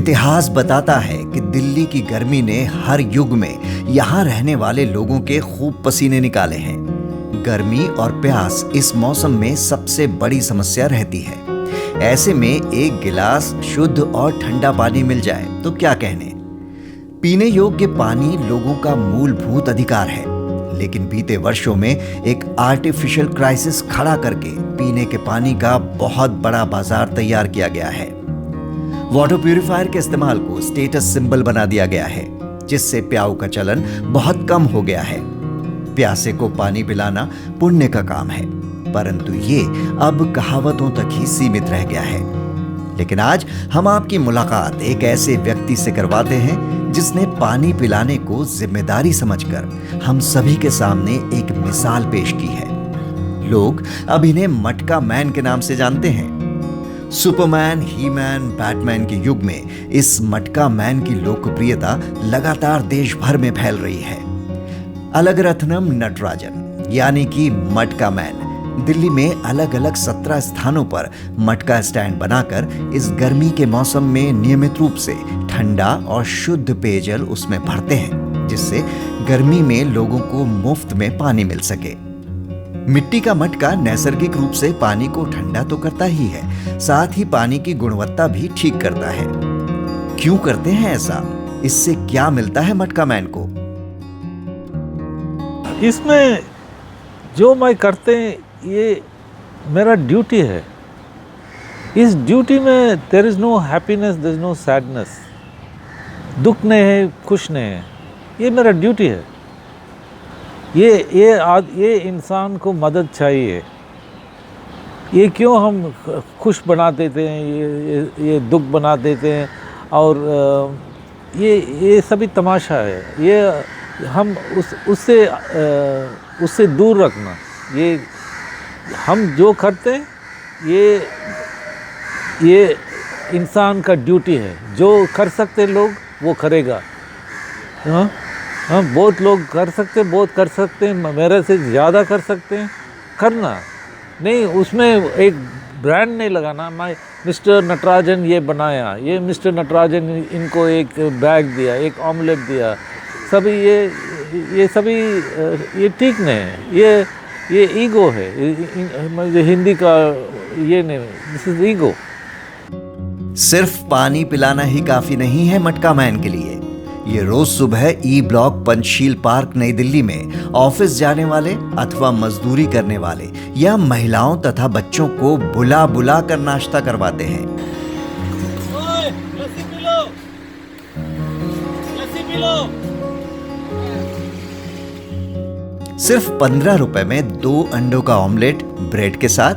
इतिहास बताता है कि दिल्ली की गर्मी ने हर युग में यहाँ रहने वाले लोगों के खूब पसीने निकाले हैं। गर्मी और प्यास इस मौसम में सबसे बड़ी समस्या रहती है। ऐसे में एक गिलास शुद्ध और ठंडा पानी मिल जाए तो क्या कहने। पीने योग्य पानी लोगों का मूलभूत अधिकार है, लेकिन बीते वर्षों में एक आर्टिफिशियल क्राइसिस खड़ा करके पीने के पानी का बहुत बड़ा बाजार तैयार किया गया है। वाटर प्यूरिफायर के इस्तेमाल को स्टेटस सिंबल बना दिया गया है, जिससे प्याऊ का चलन बहुत कम हो गया है। प्यासे को पानी पिलाना पुण्य का काम है, परंतु ये अब कहावतों तक ही सीमित रह गया है। लेकिन आज हम आपकी मुलाकात एक ऐसे व्यक्ति से करवाते हैं जिसने पानी पिलाने को जिम्मेदारी समझकर हम सभी के सामने एक मिसाल पेश की है। लोग अब इन्हें मटका मैन के नाम से जानते हैं। सुपरमैन, ही मैन, बैटमैन के युग में इस मटका मैन की लोकप्रियता लगातार देश भर में फैल रही है। अलगरत्नम नटराजन यानी कि मटका मैन दिल्ली में अलग अलग 17 स्थानों पर मटका स्टैंड बनाकर इस गर्मी के मौसम में नियमित रूप से ठंडा और शुद्ध पेयजल उसमें भरते हैं, जिससे गर्मी में लोगों को मुफ्त में पानी मिल सके। मिट्टी का मटका नैसर्गिक रूप से पानी को ठंडा तो करता ही है, साथ ही पानी की गुणवत्ता भी ठीक करता है। क्यों करते हैं ऐसा? इससे क्या मिलता है मटका मैन को? इसमें जो मैं करते हैं ये मेरा ड्यूटी है। इस ड्यूटी में there is no happiness, there is no sadness. दुख नहीं है, खुश नहीं है। ये मेरा ड्यूटी है। ये इंसान को मदद चाहिए। ये क्यों हम खुश बना देते हैं, ये दुख बना देते हैं, और ये सभी तमाशा है। ये हम उससे दूर रखना। ये हम जो करते हैं ये इंसान का ड्यूटी है। जो कर सकते लोग वो करेगा। हाँ, बहुत लोग कर सकते, बहुत कर सकते हैं, मेरे से ज़्यादा कर सकते हैं, करना नहीं। उसमें एक ब्रांड नहीं लगाना। मैं मिस्टर नटराजन ये बनाया, ये मिस्टर नटराजन इनको एक बैग दिया, एक ऑमलेट दिया, सभी ये सभी ये ठीक नहीं है। ये ईगो है। हिंदी का ये नहीं, दिस इज ईगो। सिर्फ पानी पिलाना ही काफी नहीं है मटका मैन के लिए। ये रोज सुबह ई ब्लॉक पंचशील पार्क नई दिल्ली में ऑफिस जाने वाले अथवा मजदूरी करने वाले या महिलाओं तथा बच्चों को बुला बुला कर नाश्ता करवाते हैं। लस्सी पी लो, लस्सी पी लो। सिर्फ 15 रुपए में 2 अंडों का ऑमलेट ब्रेड के साथ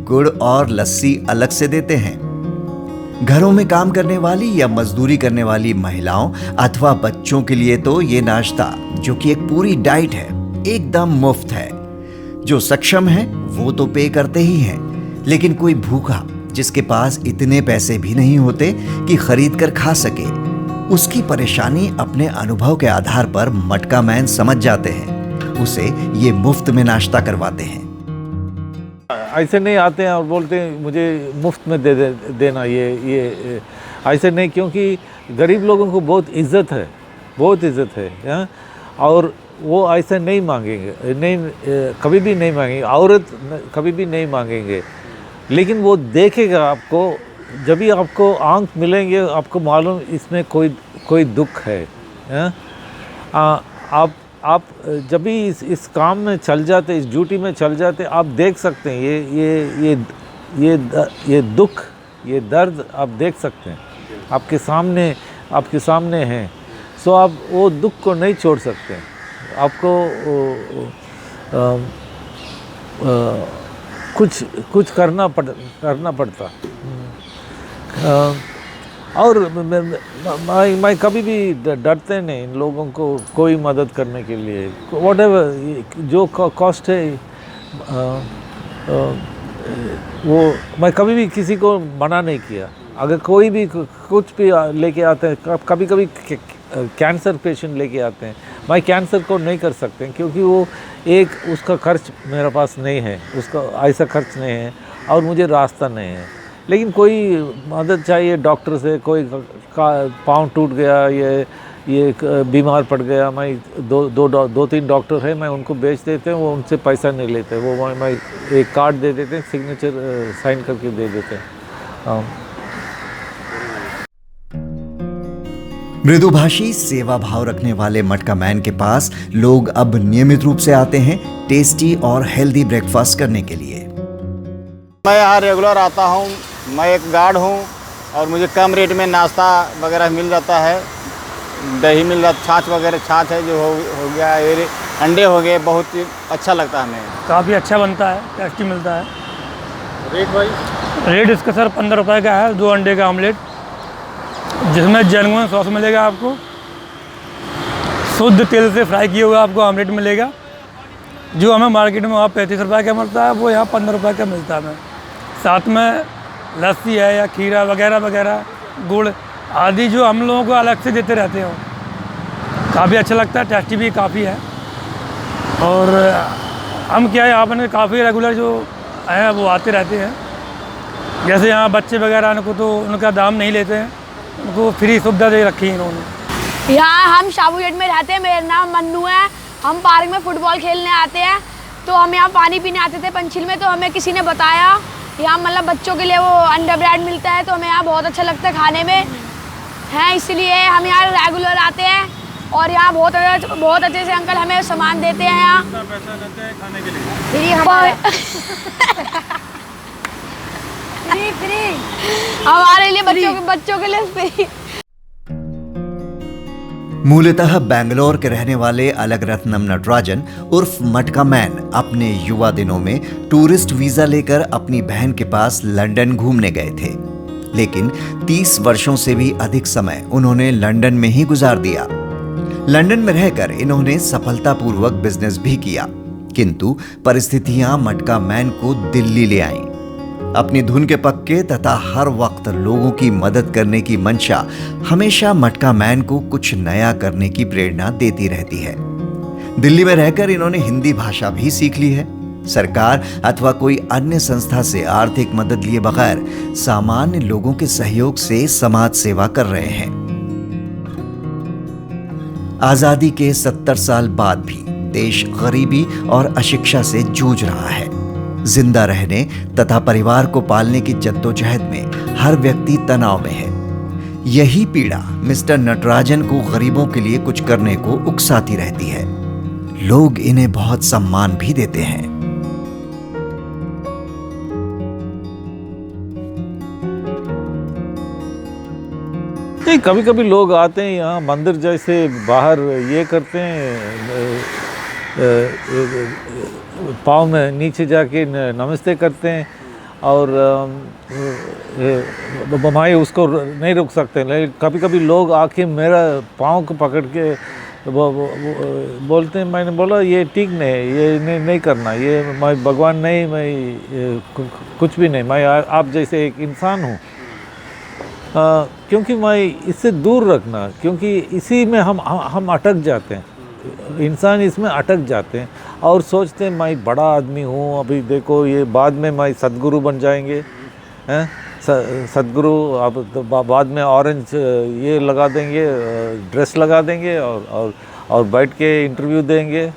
गुड़ और लस्सी अलग से देते हैं। घरों में काम करने वाली या मजदूरी करने वाली महिलाओं अथवा बच्चों के लिए तो ये नाश्ता, जो कि एक पूरी डाइट है, एकदम मुफ्त है। जो सक्षम है वो तो पे करते ही हैं, लेकिन कोई भूखा जिसके पास इतने पैसे भी नहीं होते कि खरीद कर खा सके, उसकी परेशानी अपने अनुभव के आधार पर मटका मैन समझ जाते हैं। उसे ये मुफ्त में नाश्ता करवाते हैं। ऐसे नहीं आते हैं और बोलते हैं मुझे मुफ्त में देना। ये ऐसे नहीं, क्योंकि गरीब लोगों को बहुत इज्जत है, बहुत इज्जत है। या? और वो ऐसे नहीं मांगेंगे, नहीं, कभी भी नहीं मांगेंगे। औरत कभी भी नहीं मांगेंगे, लेकिन वो देखेगा आपको। जब भी आपको आंख मिलेंगे आपको मालूम इसमें कोई दुख है। आप जब भी इस काम में चल जाते, इस ड्यूटी में चल जाते, आप देख सकते हैं ये दुख, ये दर्द आप देख सकते हैं। आपके सामने हैं। सो आप वो दुख को नहीं छोड़ सकते। आपको कुछ करना पड़ता। और मैं कभी भी डरते नहीं इन लोगों को कोई मदद करने के लिए। व्हाटएवर जो कॉस्ट है, वो मैं कभी भी किसी को मना नहीं किया। अगर कोई भी कुछ भी लेके आते हैं, कभी कैंसर पेशेंट लेके आते हैं, मैं कैंसर को नहीं कर सकते, क्योंकि वो उसका खर्च मेरे पास नहीं है, उसका ऐसा खर्च नहीं है, और मुझे रास्ता नहीं है। लेकिन कोई मदद चाहिए डॉक्टर से, कोई पाँव टूट गया, ये बीमार पड़ गया, मैं दो तीन डॉक्टर है, मैं उनको बेच देते हैं, वो उनसे पैसा नहीं लेते, वो मैं एक कार्ड दे देते हैं, सिग्नेचर साइन करके दे देते हैं। हाँ। मृदुभाषी सेवा भाव रखने वाले मटका मैन के पास लोग अब नियमित रूप से आते हैं टेस्टी और हेल्दी ब्रेकफास्ट करने के लिए। मैं यहाँ रेगुलर आता हूँ। मैं एक गार्ड हूँ और मुझे कम रेट में नाश्ता वगैरह मिल जाता है, दही मिल जाता, छाछ वगैरह, छाछ है जो हो गया, ये अंडे हो गए, बहुत ही अच्छा लगता है हमें। काफ़ी अच्छा बनता है, टेस्टी मिलता है। रेट भाई? रेट इसका सर 15 रुपये का है, 2 अंडे का ऑमलेट, जिसमें जेनुइन सॉस मिलेगा आपको, शुद्ध तेल से फ्राई किया हुआ आपको ऑमलेट मिलेगा। जो हमें मार्केट में वहाँ 35 रुपये का मिलता है, वो यहाँ 15 रुपये का मिलता है हमें। साथ में लस्सी है या खीरा वगैरह वगैरह, गुड़ आदि जो हम लोगों को अलग से देते रहते हैं। काफ़ी अच्छा लगता है, टेस्टी भी काफ़ी है। और हम क्या है, यहाँ पर काफ़ी रेगुलर जो हैं वो आते रहते हैं। जैसे यहाँ बच्चे वगैरह उनको तो उनका दाम नहीं लेते हैं, उनको फ्री सुविधा दे रखी है इन्होंने। यहाँ हम शाबू गेट में रहते हैं, मेरा नाम मन्नू है। हम पार्क में फुटबॉल खेलने आते हैं, तो हम यहाँ पानी पीने आते थे पंचिल में, तो हमें किसी ने बताया यहाँ मतलब बच्चों के लिए वो अंडा ब्रेड मिलता है, तो हमें यहाँ बहुत अच्छा लगता है खाने में हैं, इसलिए हम यहाँ रेगुलर आते हैं। और यहाँ बहुत अच्छे से अंकल हमें सामान देते हैं। यहाँ पैसा देते हैं खाने के लिए? फ्री हमारे लिए, बच्चों के लिए फ्री। मूलतः बेंगलोर के रहने वाले अलग रत्नम नटराजन उर्फ मटका मैन अपने युवा दिनों में टूरिस्ट वीजा लेकर अपनी बहन के पास लंदन घूमने गए थे, लेकिन 30 वर्षों से भी अधिक समय उन्होंने लंदन में ही गुजार दिया। लंदन में रहकर इन्होंने सफलतापूर्वक बिजनेस भी किया, किंतु परिस्थितियां मटका मैन को दिल्ली ले आईं। अपनी धुन के पक्के तथा हर वक्त लोगों की मदद करने की मंशा हमेशा मटका मैन को कुछ नया करने की प्रेरणा देती रहती है। दिल्ली में रहकर इन्होंने हिंदी भाषा भी सीख ली है। सरकार अथवा कोई अन्य संस्था से आर्थिक मदद लिए बगैर सामान्य लोगों के सहयोग से समाज सेवा कर रहे हैं। आजादी के 70 साल बाद भी देश गरीबी और अशिक्षा से जूझ रहा है। जिंदा रहने तथा परिवार को पालने की जद्दोजहद में हर व्यक्ति तनाव में है। यही पीड़ा मिस्टर नटराजन को गरीबों के लिए कुछ करने को उकसाती रहती है। लोग इन्हें बहुत सम्मान भी देते हैं। कभी कभी लोग आते हैं यहाँ मंदिर जैसे बाहर ये करते हैं, पाँव में नीचे जाके नमस्ते करते हैं, और भाई उसको नहीं रुक सकते। लेकिन कभी कभी लोग आके मेरा पाँव को पकड़ के वो बोलते हैं। मैंने बोला ये ठीक नहीं है, ये नहीं करना, ये मैं भगवान नहीं, मैं कुछ भी नहीं, मैं आप जैसे एक इंसान हूँ। क्योंकि मैं इससे दूर रखना, क्योंकि इसी में हम अटक जाते हैं, इंसान इसमें अटक जाते हैं और सोचते हैं मैं बड़ा आदमी हूँ, अभी देखो ये बाद में मैं सद्गुरु बन जाएंगे हैं, सद्गुरु अब तो बाद में ऑरेंज ये लगा देंगे, ड्रेस लगा देंगे और बैठ के इंटरव्यू देंगे।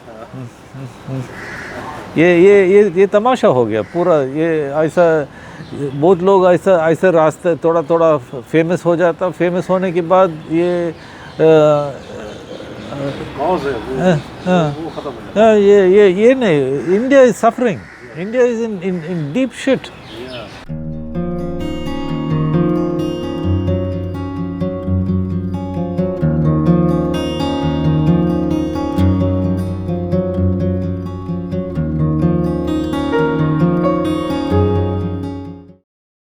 ये तमाशा हो गया पूरा। ये ऐसा बहुत लोग ऐसा रास्ते थोड़ा फेमस हो जाता, फेमस होने के बाद ये ये नहीं, India is suffering, India is in deep shit.